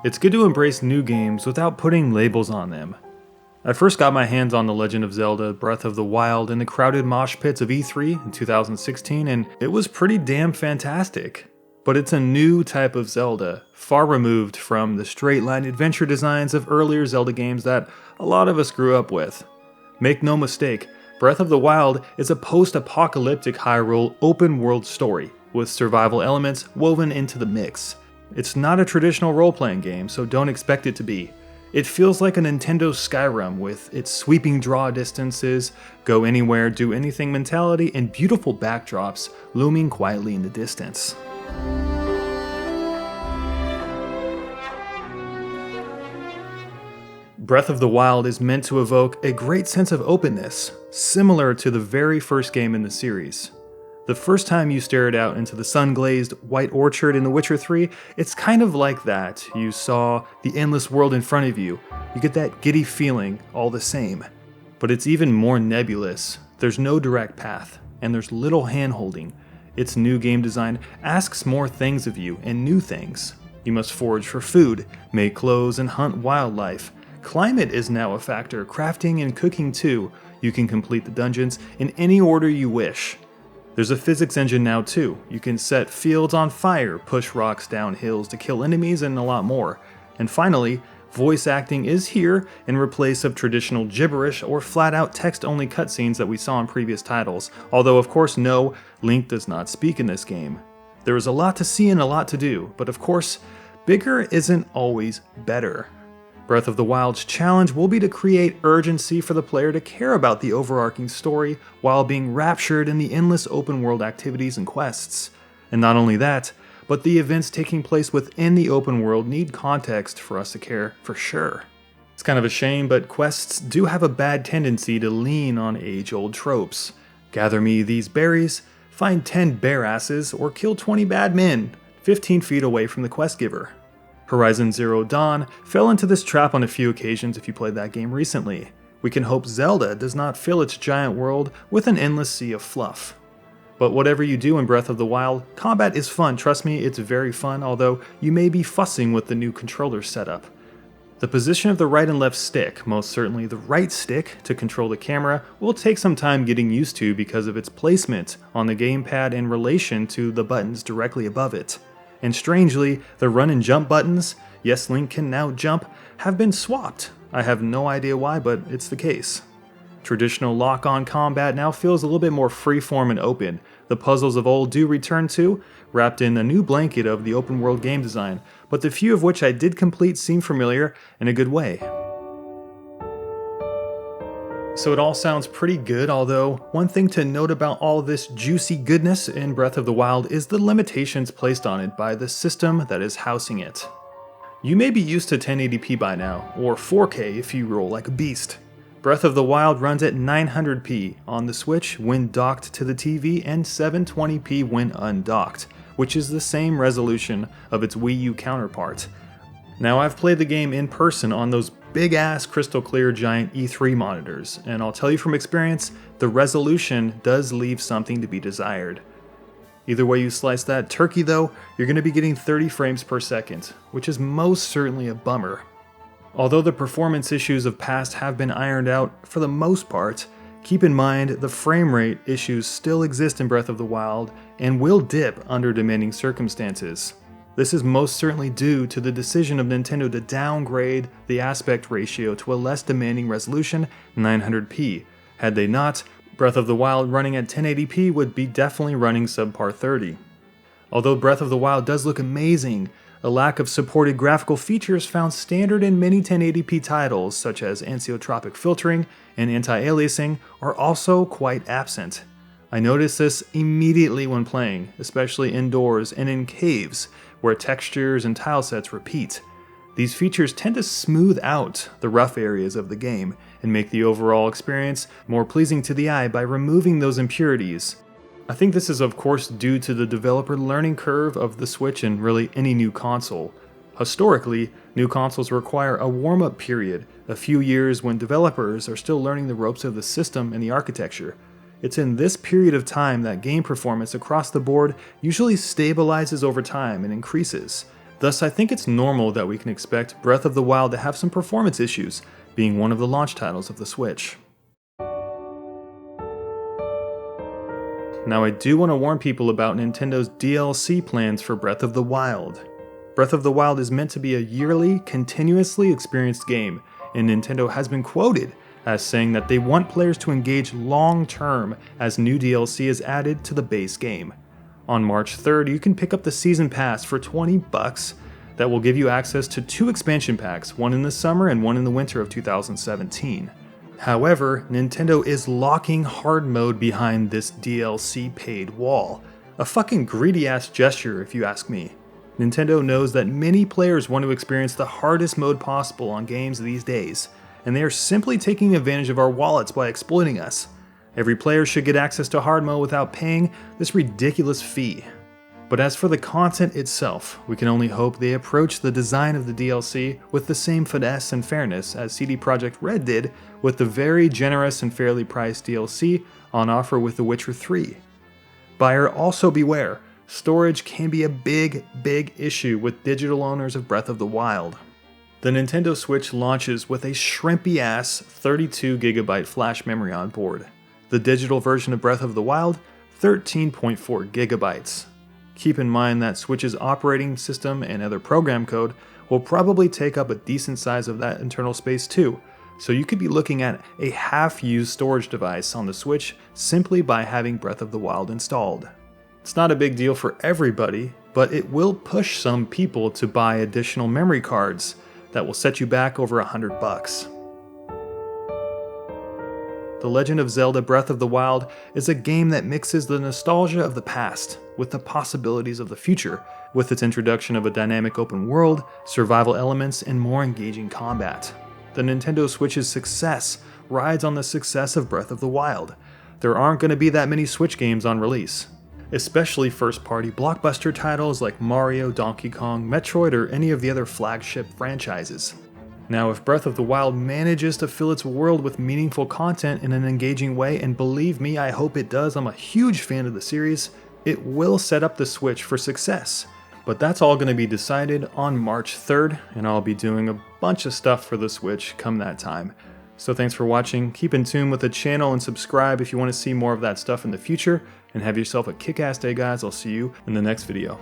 It's good to embrace new games without putting labels on them. I first got my hands on The Legend of Zelda Breath of the Wild in the crowded mosh pits of E3 in 2016, and it was pretty damn fantastic. But it's a new type of Zelda, far removed from the straight-line adventure designs of earlier Zelda games that a lot of us grew up with. Make no mistake, Breath of the Wild is a post-apocalyptic Hyrule open-world story, with survival elements woven into the mix. It's not a traditional role-playing game, so don't expect it to be. It feels like a Nintendo Skyrim with its sweeping draw distances, go anywhere, do anything mentality, and beautiful backdrops looming quietly in the distance. Breath of the Wild is meant to evoke a great sense of openness, similar to the very first game in the series. The first time you stared out into the sun-glazed white orchard in The Witcher 3, it's kind of like that. You saw the endless world in front of you. You get that giddy feeling all the same. But it's even more nebulous. There's no direct path, and there's little hand-holding. Its new game design asks more things of you, and new things. You must forage for food, make clothes, and hunt wildlife. Climate is now a factor, crafting and cooking too. You can complete the dungeons in any order you wish. There's a physics engine now too. You can set fields on fire, push rocks down hills to kill enemies, and a lot more. And finally, voice acting is here in replace of traditional gibberish or flat-out text-only cutscenes that we saw in previous titles. Although of course no, Link does not speak in this game. There is a lot to see and a lot to do, but of course, bigger isn't always better. Breath of the Wild's challenge will be to create urgency for the player to care about the overarching story while being raptured in the endless open-world activities and quests. And not only that, but the events taking place within the open world need context for us to care for sure. It's kind of a shame, but quests do have a bad tendency to lean on age-old tropes. Gather me these berries, find 10 bear asses, or kill 20 bad men, 15 feet away from the quest giver. Horizon Zero Dawn fell into this trap on a few occasions if you played that game recently. We can hope Zelda does not fill its giant world with an endless sea of fluff. But whatever you do in Breath of the Wild, combat is fun, trust me, it's very fun, although you may be fussing with the new controller setup. The position of the right and left stick, most certainly the right stick to control the camera, will take some time getting used to because of its placement on the gamepad in relation to the buttons directly above it. And strangely, the run and jump buttons, yes, Link can now jump, have been swapped. I have no idea why, but it's the case. Traditional lock-on combat now feels a little bit more freeform and open. The puzzles of old do return to, wrapped in a new blanket of the open-world game design, but the few of which I did complete seem familiar in a good way. So it all sounds pretty good, although one thing to note about all this juicy goodness in Breath of the Wild is the limitations placed on it by the system that is housing it. You may be used to 1080p by now, or 4K if you roll like a beast. Breath of the Wild runs at 900p on the Switch when docked to the TV and 720p when undocked, which is the same resolution of its Wii U counterpart. Now I've played the game in person on those big-ass crystal clear giant E3 monitors, and I'll tell you from experience, the resolution does leave something to be desired. Either way you slice that turkey though, you're going to be getting 30 frames per second, which is most certainly a bummer. Although the performance issues of past have been ironed out for the most part, keep in mind the frame rate issues still exist in Breath of the Wild and will dip under demanding circumstances. This is most certainly due to the decision of Nintendo to downgrade the aspect ratio to a less demanding resolution, 900p. Had they not, Breath of the Wild running at 1080p would be definitely running subpar 30. Although Breath of the Wild does look amazing, a lack of supported graphical features found standard in many 1080p titles, such as anisotropic filtering and anti-aliasing, are also quite absent. I noticed this immediately when playing, especially indoors and in caves, where textures and tilesets repeat. These features tend to smooth out the rough areas of the game and make the overall experience more pleasing to the eye by removing those impurities. I think this is of course due to the developer learning curve of the Switch and really any new console. Historically, new consoles require a warm-up period, a few years when developers are still learning the ropes of the system and the architecture. It's in this period of time that game performance across the board usually stabilizes over time and increases. Thus, I think it's normal that we can expect Breath of the Wild to have some performance issues, being one of the launch titles of the Switch. Now, I do want to warn people about Nintendo's DLC plans for Breath of the Wild. Breath of the Wild is meant to be a yearly, continuously experienced game, and Nintendo has been quoted as saying that they want players to engage long-term as new DLC is added to the base game. On March 3rd, you can pick up the Season Pass for $20 that will give you access to 2 expansion packs, one in the summer and one in the winter of 2017. However, Nintendo is locking hard mode behind this DLC paid wall. A fucking greedy-ass gesture if you ask me. Nintendo knows that many players want to experience the hardest mode possible on games these days, and they are simply taking advantage of our wallets by exploiting us. Every player should get access to hard mode without paying this ridiculous fee. But as for the content itself, we can only hope they approach the design of the DLC with the same finesse and fairness as CD Projekt Red did with the very generous and fairly priced DLC on offer with The Witcher 3. Buyer also beware, storage can be a big issue with digital owners of Breath of the Wild. The Nintendo Switch launches with a shrimpy ass 32GB flash memory on board. The digital version of Breath of the Wild, 13.4GB. Keep in mind that Switch's operating system and other program code will probably take up a decent size of that internal space too, so you could be looking at a half-used storage device on the Switch simply by having Breath of the Wild installed. It's not a big deal for everybody, but it will push some people to buy additional memory cards that will set you back over $100. The Legend of Zelda Breath of the Wild is a game that mixes the nostalgia of the past with the possibilities of the future, with its introduction of a dynamic open world, survival elements, and more engaging combat. The Nintendo Switch's success rides on the success of Breath of the Wild. There aren't going to be that many Switch games on release, especially first-party blockbuster titles like Mario, Donkey Kong, Metroid, or any of the other flagship franchises. Now, if Breath of the Wild manages to fill its world with meaningful content in an engaging way, and believe me, I hope it does, I'm a huge fan of the series, it will set up the Switch for success. But that's all going to be decided on March 3rd, and I'll be doing a bunch of stuff for the Switch come that time. So thanks for watching, keep in tune with the channel and subscribe if you want to see more of that stuff in the future, and have yourself a kick-ass day guys, I'll see you in the next video.